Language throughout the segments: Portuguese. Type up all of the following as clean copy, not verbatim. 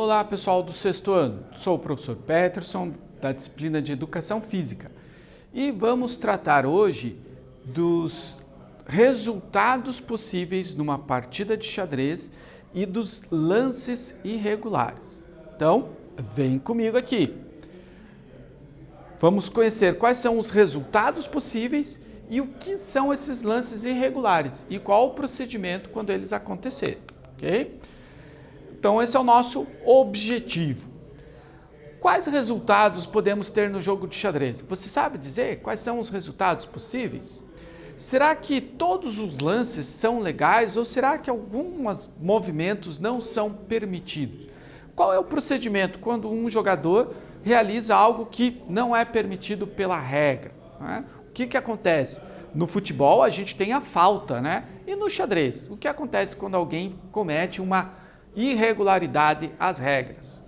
Olá, pessoal do sexto ano. Sou o professor Peterson, da disciplina de Educação Física. E vamos tratar hoje dos resultados possíveis numa partida de xadrez e dos lances irregulares. Então, vem comigo aqui. Vamos conhecer quais são os resultados possíveis e o que são esses lances irregulares e qual o procedimento quando eles acontecerem, ok? Então, esse é o nosso objetivo. Quais resultados podemos ter no jogo de xadrez? Você sabe dizer quais são os resultados possíveis? Será que todos os lances são legais ou será que alguns movimentos não são permitidos? Qual é o procedimento quando um jogador realiza algo que não é permitido pela regra, né? O que acontece? No futebol a gente tem a falta, né? E no xadrez, o que acontece quando alguém comete uma irregularidade às regras?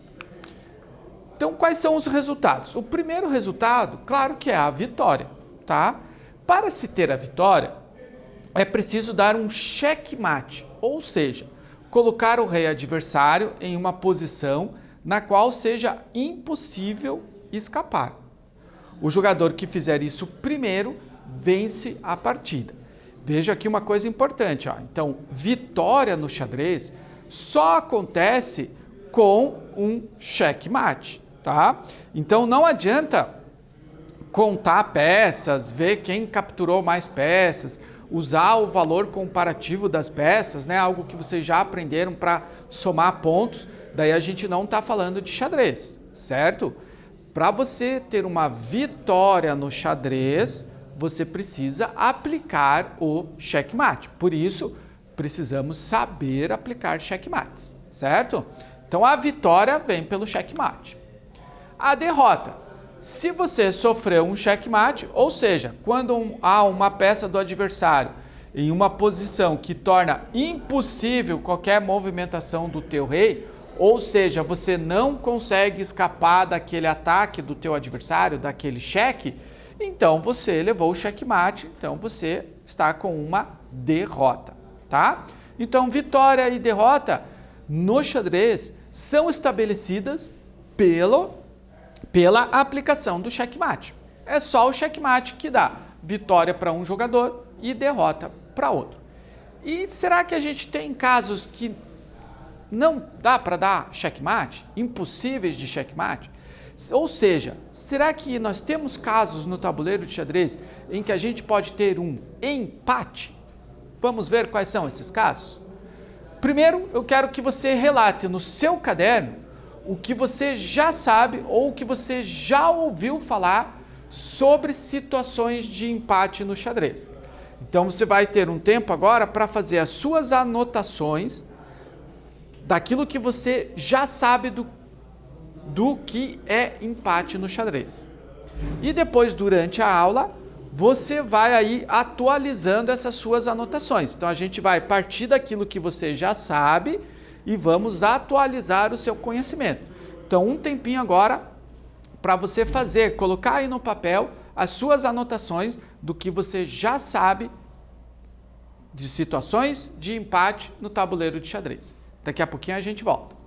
Então, quais são os resultados? O primeiro resultado, claro que é a vitória, tá? Para se ter a vitória, é preciso dar um checkmate, ou seja, colocar o rei adversário em uma posição na qual seja impossível escapar. O jogador que fizer isso primeiro vence a partida. Veja aqui uma coisa importante, ó. Então, vitória no xadrez só acontece com um checkmate, tá? Então não adianta contar peças, ver quem capturou mais peças, usar o valor comparativo das peças, né? Algo que vocês já aprenderam para somar pontos. Daí a gente não está falando de xadrez, certo? Para você ter uma vitória no xadrez, você precisa aplicar o checkmate. Por isso, precisamos saber aplicar checkmates, certo? Então, a vitória vem pelo checkmate. A derrota. Se você sofreu um checkmate, ou seja, quando há uma peça do adversário em uma posição que torna impossível qualquer movimentação do teu rei, ou seja, você não consegue escapar daquele ataque do teu adversário, daquele cheque, então você levou o checkmate, então você está com uma derrota. Tá? Então, vitória e derrota no xadrez são estabelecidas pela aplicação do checkmate. É só o checkmate que dá vitória para um jogador e derrota para outro. E será que a gente tem casos que não dá para dar checkmate? Impossíveis de checkmate? Ou seja, será que nós temos casos no tabuleiro de xadrez em que a gente pode ter um empate? Vamos ver quais são esses casos? Primeiro, eu quero que você relate no seu caderno o que você já sabe ou o que você já ouviu falar sobre situações de empate no xadrez. Então, você vai ter um tempo agora para fazer as suas anotações daquilo que você já sabe do que é empate no xadrez. E depois, durante a aula, você vai aí atualizando essas suas anotações. Então, a gente vai partir daquilo que você já sabe e vamos atualizar o seu conhecimento. Então, um tempinho agora para você colocar aí no papel as suas anotações do que você já sabe de situações de empate no tabuleiro de xadrez. Daqui a pouquinho a gente volta.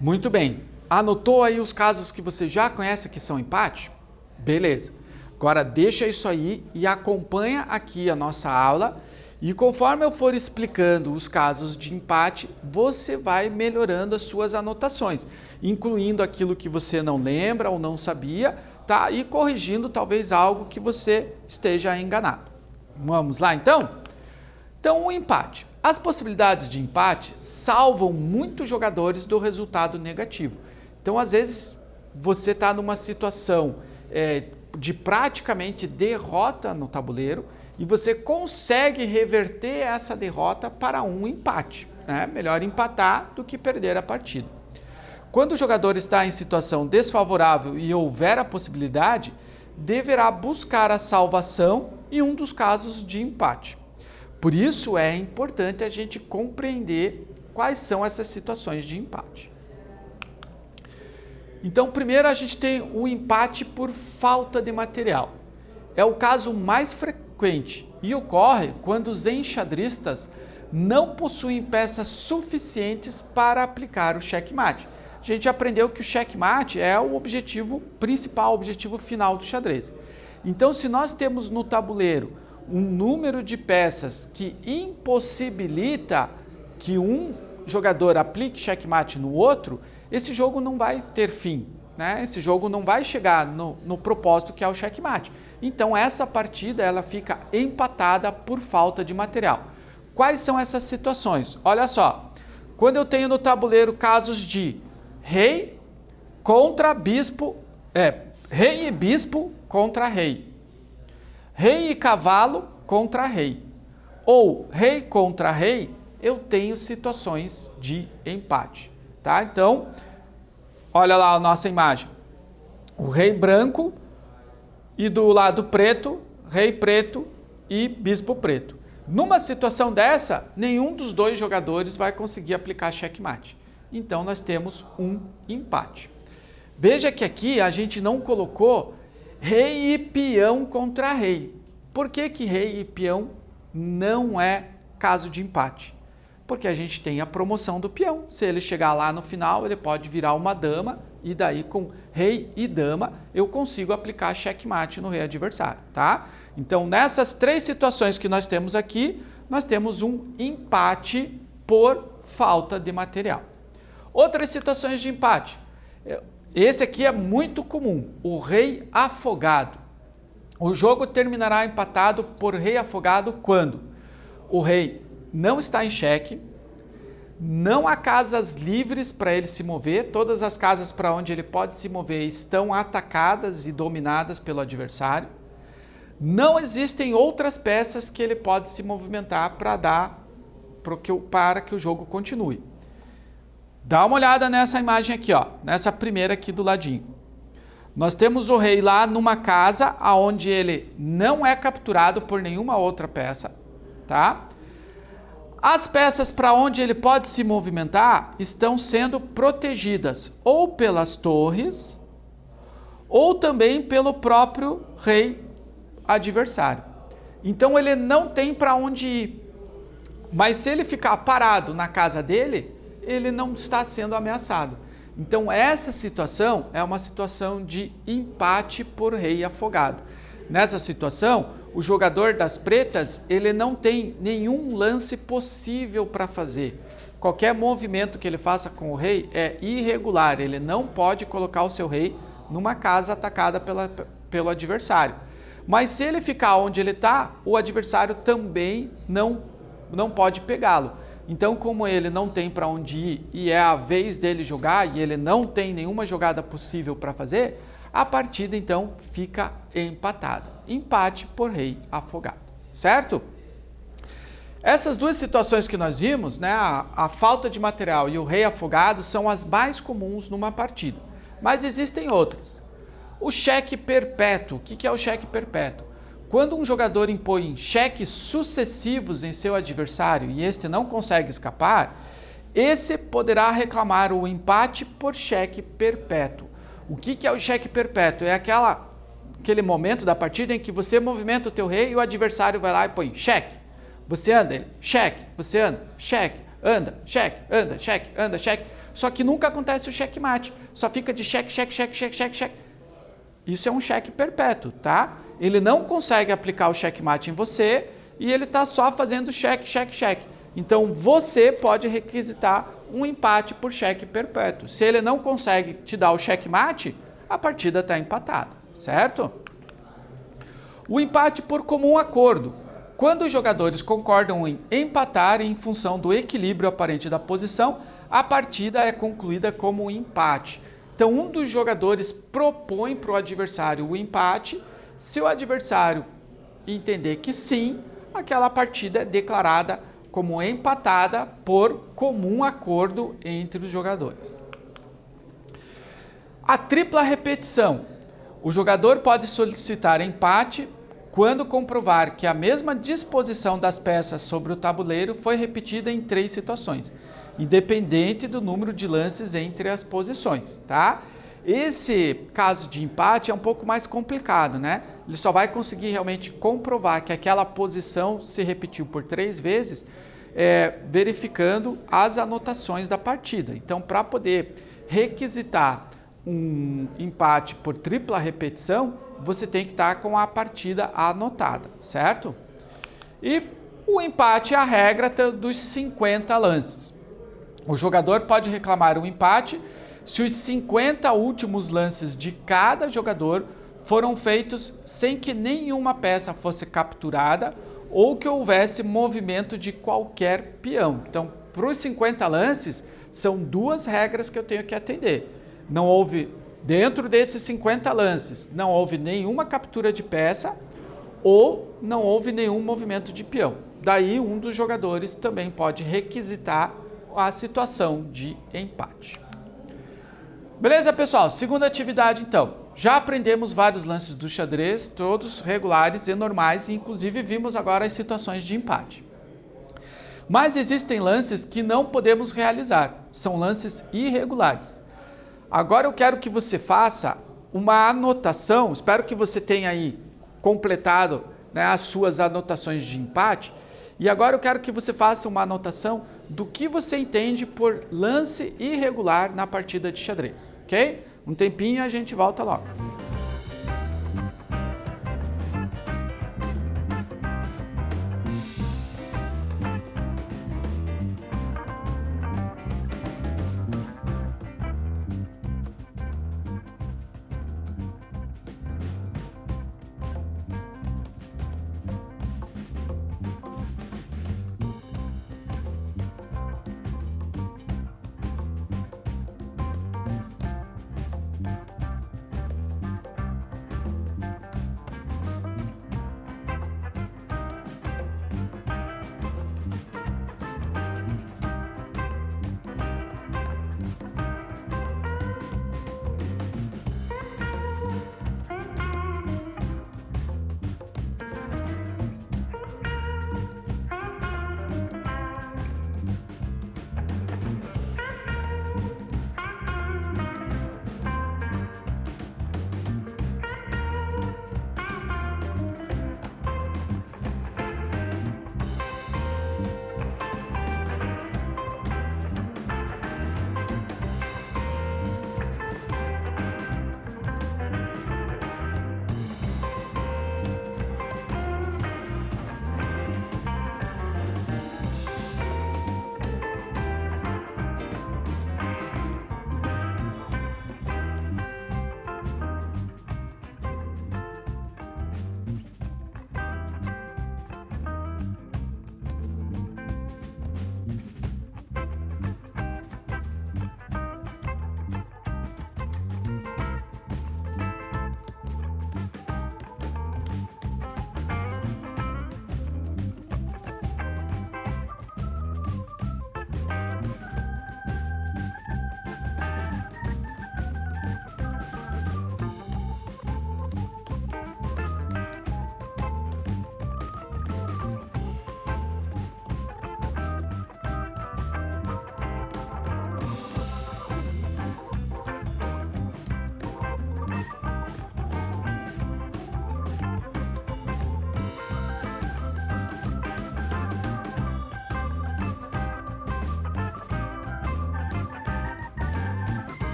Muito bem. Anotou aí os casos que você já conhece que são empate? Beleza. Agora deixa isso aí e acompanha aqui a nossa aula. E conforme eu for explicando os casos de empate, você vai melhorando as suas anotações, incluindo aquilo que você não lembra ou não sabia, tá? E corrigindo talvez algo que você esteja enganado. Vamos lá então? Então, o empate. As possibilidades de empate salvam muitos jogadores do resultado negativo. Então, às vezes, você está numa situação de praticamente derrota no tabuleiro e você consegue reverter essa derrota para um empate. Né? Melhor empatar do que perder a partida. Quando o jogador está em situação desfavorável e houver a possibilidade, deverá buscar a salvação em um dos casos de empate. Por isso é importante a gente compreender quais são essas situações de empate. Então, primeiro a gente tem o empate por falta de material. É o caso mais frequente e ocorre quando os enxadristas não possuem peças suficientes para aplicar o checkmate. A gente aprendeu que o checkmate é o objetivo principal, o objetivo final do xadrez. Então, se nós temos no tabuleiro um número de peças que impossibilita que um jogador aplique checkmate no outro, esse jogo não vai ter fim, né? Esse jogo não vai chegar no propósito que é o checkmate. Então essa partida ela fica empatada por falta de material. Quais são essas situações? Olha só, quando eu tenho no tabuleiro casos de rei contra bispo, rei e bispo contra rei, rei e cavalo contra rei, ou rei contra rei, eu tenho situações de empate, tá? Então, olha lá a nossa imagem. O rei branco e do lado preto, rei preto e bispo preto. Numa situação dessa, nenhum dos dois jogadores vai conseguir aplicar checkmate. Então, nós temos um empate. Veja que aqui a gente não colocou rei e peão contra rei. Por que que rei e peão não é caso de empate? Porque a gente tem a promoção do peão. Se ele chegar lá no final, ele pode virar uma dama e daí com rei e dama eu consigo aplicar checkmate no rei adversário, tá? Então, nessas três situações que nós temos aqui, nós temos um empate por falta de material. Outras situações de empate. Esse aqui é muito comum, o rei afogado. O jogo terminará empatado por rei afogado quando o rei não está em xeque, não há casas livres para ele se mover, todas as casas para onde ele pode se mover estão atacadas e dominadas pelo adversário, não existem outras peças que ele pode se movimentar para que o jogo continue. Dá uma olhada nessa imagem aqui, ó, nessa primeira aqui do ladinho. Nós temos o rei lá numa casa onde ele não é capturado por nenhuma outra peça, tá? As peças para onde ele pode se movimentar estão sendo protegidas ou pelas torres ou também pelo próprio rei adversário. Então ele não tem para onde ir. Mas se ele ficar parado na casa dele, ele não está sendo ameaçado. Então essa situação é uma situação de empate por rei afogado. Nessa situação, o jogador das pretas, ele não tem nenhum lance possível para fazer. Qualquer movimento que ele faça com o rei é irregular, ele não pode colocar o seu rei numa casa atacada pelo adversário. Mas se ele ficar onde ele está, o adversário também não pode pegá-lo. Então, como ele não tem para onde ir e é a vez dele jogar e ele não tem nenhuma jogada possível para fazer, a partida então fica empatada. Empate por rei afogado, certo? Essas duas situações que nós vimos, né, a falta de material e o rei afogado, são as mais comuns numa partida. Mas existem outras. O cheque perpétuo. O que é o cheque perpétuo? Quando um jogador impõe cheques sucessivos em seu adversário e este não consegue escapar, esse poderá reclamar o empate por cheque perpétuo. O que é o cheque perpétuo? É aquele momento da partida em que você movimenta o teu rei e o adversário vai lá e põe cheque. Você anda, ele, cheque, você anda, cheque, anda, cheque, anda, cheque, anda, cheque. só que nunca acontece o checkmate. Só fica de cheque, cheque, cheque, cheque, cheque, cheque. Isso é um cheque perpétuo, tá? Ele não consegue aplicar o checkmate em você e ele está só fazendo cheque, cheque, cheque. Então, você pode requisitar um empate por cheque perpétuo. Se ele não consegue te dar o checkmate, a partida está empatada, certo? O empate por comum acordo. Quando os jogadores concordam em empatar em função do equilíbrio aparente da posição, a partida é concluída como um empate. Então, um dos jogadores propõe para o adversário o empate. Se o adversário entender que sim, aquela partida é declarada como empatada por comum acordo entre os jogadores. A tripla repetição. O jogador pode solicitar empate quando comprovar que a mesma disposição das peças sobre o tabuleiro foi repetida em 3 situações, independente do número de lances entre as posições, tá? Esse caso de empate é um pouco mais complicado, né? Ele só vai conseguir realmente comprovar que aquela posição se repetiu por 3 vezes, verificando as anotações da partida. Então, para poder requisitar um empate por tripla repetição, você tem que estar com a partida anotada, certo? E o empate é a regra dos 50 lances. O jogador pode reclamar um empate se os 50 últimos lances de cada jogador foram feitos sem que nenhuma peça fosse capturada ou que houvesse movimento de qualquer peão. Então, para os 50 lances, são 2 regras que eu tenho que atender. Não houve, dentro desses 50 lances, não houve nenhuma captura de peça ou não houve nenhum movimento de peão. Daí, um dos jogadores também pode requisitar a situação de empate. Beleza, pessoal? Segunda atividade, então. Já aprendemos vários lances do xadrez, todos regulares e normais, e inclusive vimos agora as situações de empate. Mas existem lances que não podemos realizar, são lances irregulares. Agora eu quero que você faça uma anotação, espero que você tenha aí completado, né, as suas anotações de empate, e agora eu quero que você faça uma anotação do que você entende por lance irregular na partida de xadrez, ok? Um tempinho e a gente volta logo.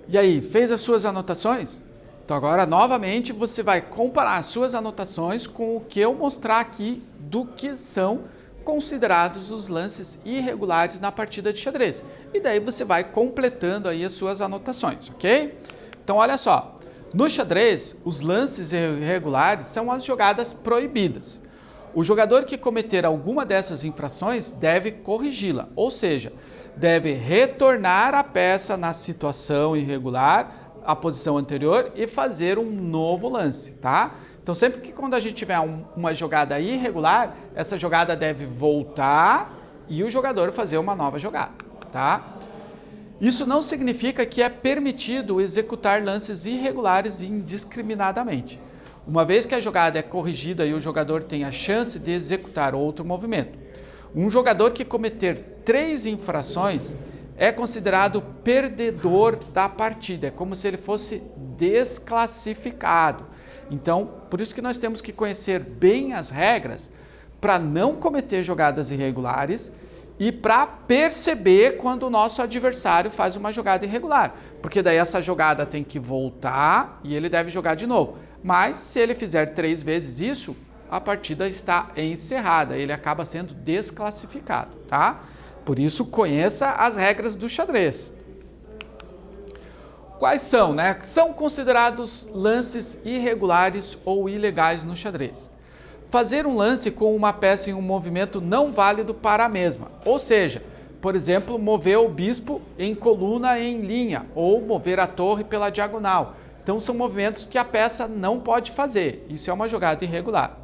E aí, fez as suas anotações? Então agora, novamente, você vai comparar as suas anotações com o que eu mostrar aqui do que são considerados os lances irregulares na partida de xadrez. E daí você vai completando aí as suas anotações, ok? Então olha só, no xadrez, os lances irregulares são as jogadas proibidas. O jogador que cometer alguma dessas infrações deve corrigi-la, ou seja, deve retornar a peça na situação irregular, a posição anterior, e fazer um novo lance, tá? Então sempre que quando a gente tiver uma jogada irregular, essa jogada deve voltar e o jogador fazer uma nova jogada, tá? Isso não significa que é permitido executar lances irregulares indiscriminadamente, uma vez que a jogada é corrigida e o jogador tem a chance de executar outro movimento. Um jogador que cometer 3 infrações é considerado perdedor da partida, é como se ele fosse desclassificado. Então, por isso que nós temos que conhecer bem as regras para não cometer jogadas irregulares e para perceber quando o nosso adversário faz uma jogada irregular, porque daí essa jogada tem que voltar e ele deve jogar de novo. Mas se ele fizer 3 vezes isso, a partida está encerrada, ele acaba sendo desclassificado, tá? Por isso, conheça as regras do xadrez. Quais são, né? São considerados lances irregulares ou ilegais no xadrez. Fazer um lance com uma peça em um movimento não válido para a mesma, ou seja, por exemplo, mover o bispo em coluna em linha ou mover a torre pela diagonal. Então, são movimentos que a peça não pode fazer. Isso é uma jogada irregular.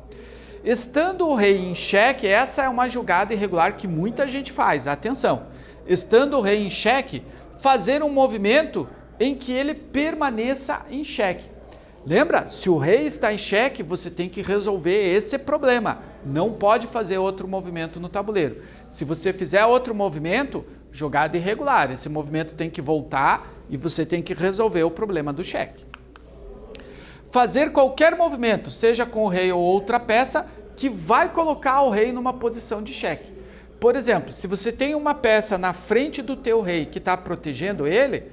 Estando o rei em xeque, essa é uma jogada irregular que muita gente faz. Atenção! Estando o rei em xeque, fazer um movimento em que ele permaneça em xeque. Lembra? Se o rei está em xeque, você tem que resolver esse problema. Não pode fazer outro movimento no tabuleiro. Se você fizer outro movimento, jogada irregular. Esse movimento tem que voltar e você tem que resolver o problema do xeque. Fazer qualquer movimento, seja com o rei ou outra peça, que vai colocar o rei numa posição de xeque. Por exemplo, se você tem uma peça na frente do teu rei que está protegendo ele,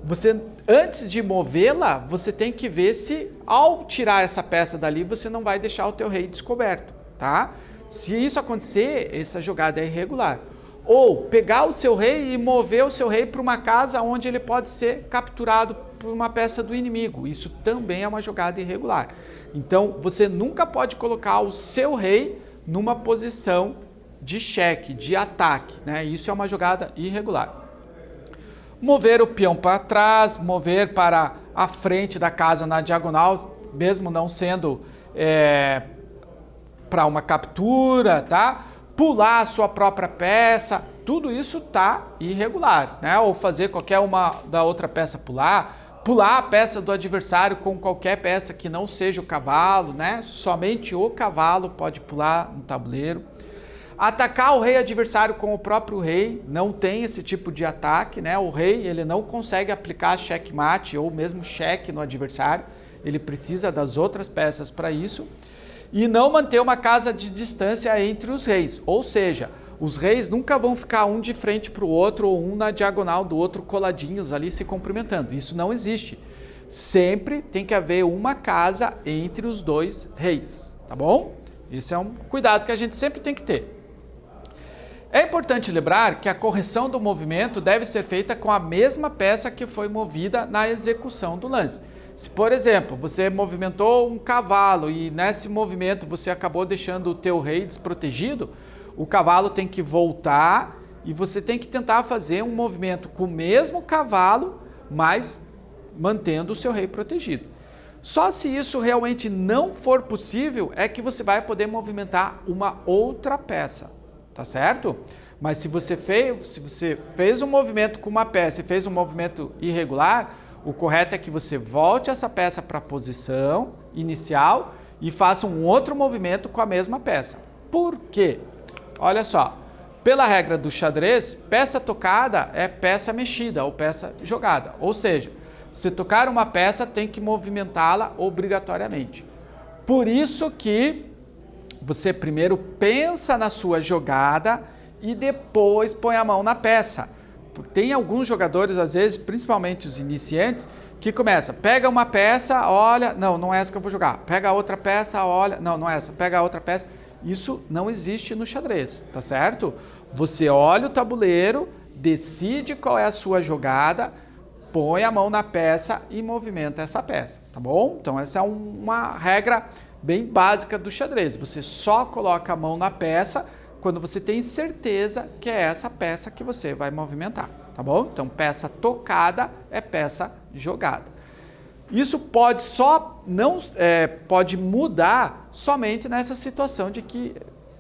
você, antes de movê-la, você tem que ver se, ao tirar essa peça dali, você não vai deixar o teu rei descoberto, tá? Se isso acontecer, essa jogada é irregular. Ou pegar o seu rei e mover o seu rei para uma casa onde ele pode ser capturado por uma peça do inimigo. Isso também é uma jogada irregular. Então, você nunca pode colocar o seu rei numa posição de xeque, de ataque, né? Isso é uma jogada irregular. Mover o peão para trás, mover para a frente da casa na diagonal, mesmo não sendo para uma captura, tá? Pular a sua própria peça, tudo isso tá irregular, né? Ou fazer qualquer uma da outra peça pular a peça do adversário com qualquer peça que não seja o cavalo, né? Somente o cavalo pode pular no tabuleiro. Atacar o rei adversário com o próprio rei, não tem esse tipo de ataque, né? O rei, ele não consegue aplicar checkmate ou mesmo cheque no adversário, ele precisa das outras peças para isso. E não manter uma casa de distância entre os reis, ou seja, os reis nunca vão ficar um de frente para o outro ou um na diagonal do outro coladinhos ali se cumprimentando. Isso não existe. Sempre tem que haver uma casa entre os dois reis, tá bom? Esse é um cuidado que a gente sempre tem que ter. É importante lembrar que a correção do movimento deve ser feita com a mesma peça que foi movida na execução do lance. Se, por exemplo, você movimentou um cavalo e nesse movimento você acabou deixando o teu rei desprotegido, o cavalo tem que voltar e você tem que tentar fazer um movimento com o mesmo cavalo, mas mantendo o seu rei protegido. Só se isso realmente não for possível é que você vai poder movimentar uma outra peça, tá certo? Mas se você fez um movimento com uma peça e fez um movimento irregular, o correto é que você volte essa peça para a posição inicial e faça um outro movimento com a mesma peça. Por quê? Olha só, pela regra do xadrez, peça tocada é peça mexida ou peça jogada. Ou seja, se tocar uma peça, tem que movimentá-la obrigatoriamente. Por isso que você primeiro pensa na sua jogada e depois põe a mão na peça. Tem alguns jogadores, às vezes, principalmente os iniciantes, que começa, pega uma peça, olha, não é essa que eu vou jogar. Pega a outra peça, olha, não é essa. Pega a outra peça. Isso não existe no xadrez, tá certo? Você olha o tabuleiro, decide qual é a sua jogada, põe a mão na peça e movimenta essa peça, tá bom? Então essa é uma regra bem básica do xadrez. Você só coloca a mão na peça quando você tem certeza que é essa peça que você vai movimentar, tá bom? Então peça tocada é peça jogada. Isso pode pode mudar somente nessa situação de que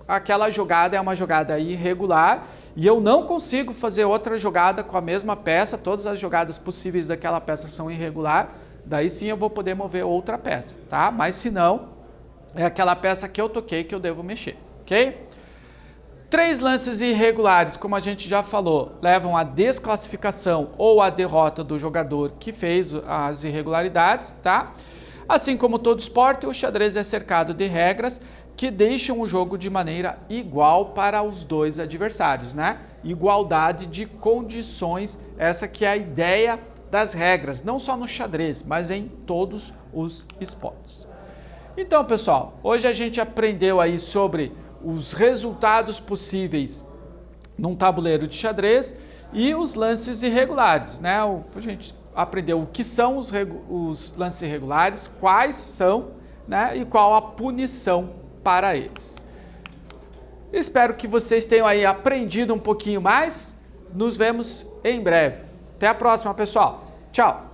aquela jogada é uma jogada irregular e eu não consigo fazer outra jogada com a mesma peça, todas as jogadas possíveis daquela peça são irregular, daí sim eu vou poder mover outra peça, tá? Mas se não, é aquela peça que eu toquei que eu devo mexer, ok? 3 lances irregulares, como a gente já falou, levam à desclassificação ou à derrota do jogador que fez as irregularidades, tá? Assim como todo esporte, o xadrez é cercado de regras que deixam o jogo de maneira igual para os dois adversários, né? Igualdade de condições, essa que é a ideia das regras, não só no xadrez, mas em todos os esportes. Então, pessoal, hoje a gente aprendeu aí sobre os resultados possíveis num tabuleiro de xadrez e os lances irregulares, né? A gente aprendeu o que são os lances irregulares, quais são, né? E qual a punição para eles. Espero que vocês tenham aí aprendido um pouquinho mais. Nos vemos em breve. Até a próxima, pessoal. Tchau!